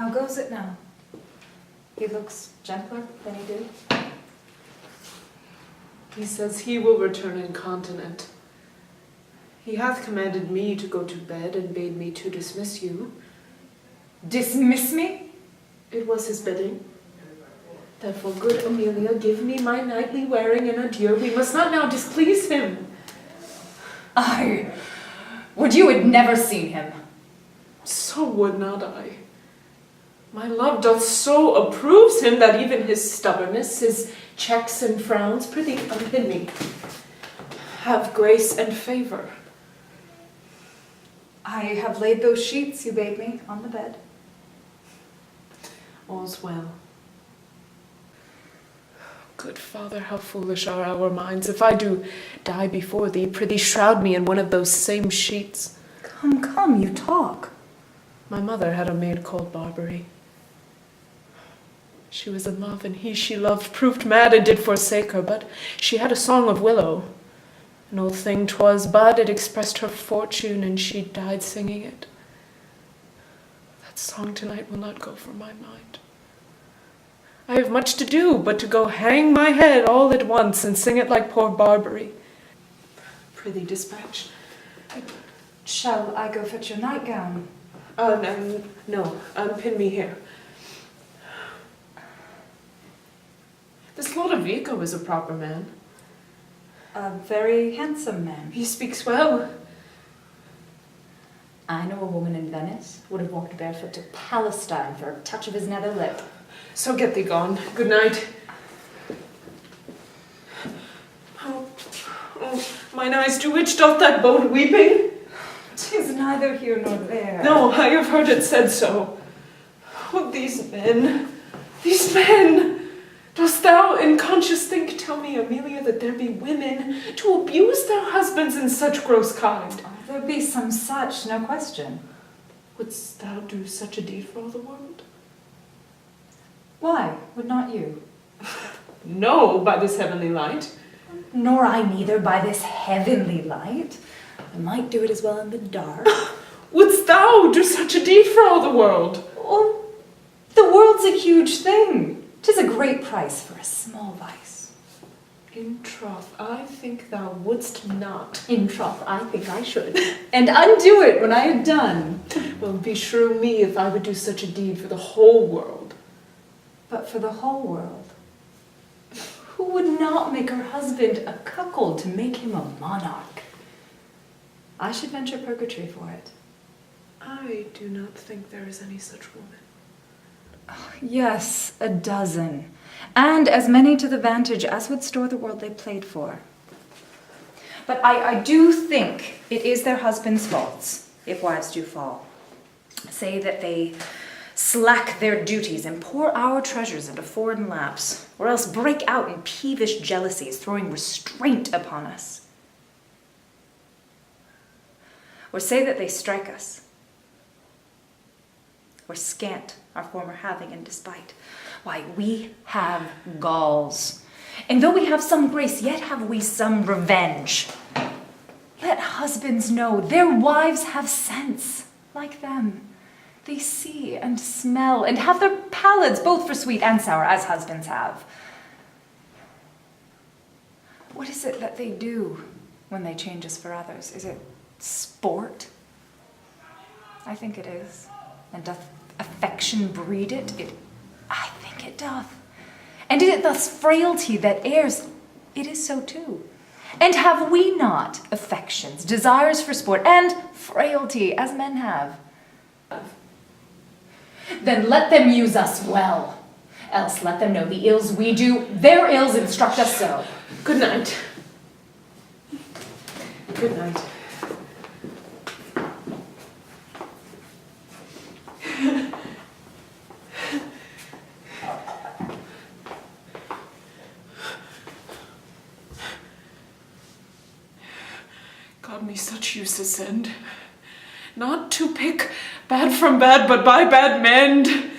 How goes it now? He looks gentler than he did. He says he will return incontinent. He hath commanded me to go to bed and bade me to dismiss you. Dismiss me? It was his bidding. Therefore, good Amelia, give me my nightly wearing and adieu. We must not now displease him. Would you had never seen him. So would not I. My love doth so approves him that even his stubbornness, his checks and frowns, prithee unpin me, have grace and favour. I have laid those sheets you bade me on the bed. All's well. Good Father, how foolish are our minds. If I do die before thee, prithee shroud me in one of those same sheets. Come, you talk. My mother had a maid called Barbary. She was in love, and he she loved proved mad and did forsake her, but she had a song of willow. An old thing 'twas, but it expressed her fortune, and she died singing it. That song tonight will not go from my mind. I have much to do but to go hang my head all at once and sing it like poor Barbary. Prithee dispatch. Shall I go fetch your nightgown? No, unpin me here. This Lord Vico is a proper man. A very handsome man. He speaks well. I know a woman in Venice would have walked barefoot to Palestine for a touch of his nether lip. So get thee gone. Good night. Oh, mine eyes, to which doth that bode weeping? 'Tis neither here nor there. No, I have heard it said so. Oh, these men! Dost thou, in conscience think, tell me, Amelia, that there be women to abuse their husbands in such gross kind? Oh, there be some such, no question. Wouldst thou do such a deed for all the world? Why, would not you? No, by this heavenly light. Nor I neither, by this heavenly light. I might do it as well in the dark. Wouldst thou do such a deed for all the world? Oh, the world's a huge thing. 'Tis a great price for a small vice. In troth, I think thou wouldst not. In troth, I think I should. And undo it when I had done. Well, beshrew me if I would do such a deed for the whole world. But for the whole world, who would not make her husband a cuckold to make him a monarch? I should venture purgatory for it. I do not think there is any such woman. Oh, yes, a dozen. And as many to the vantage as would store the world they played for. But I do think it is their husbands' faults, if wives do fall. Say that they slack their duties and pour our treasures into foreign laps, or else break out in peevish jealousies, throwing restraint upon us. Or say that they strike us, or scant our former having in despite. Why, we have galls, and though we have some grace, yet have we some revenge. Let husbands know their wives have sense, like them. They see and smell, and have their palates both for sweet and sour, as husbands have. What is it that they do when they change us for others? Is it sport? I think it is. And doth affection breed it? I think it doth. And is it thus frailty that errs? It is so too. And have we not affections, desires for sport, and frailty, as men have? Then let them use us well. Else let them know the ills we do, their ills instruct us so. Good night. Good night. God me such uses send, not to pick bad from bad, but by bad mend.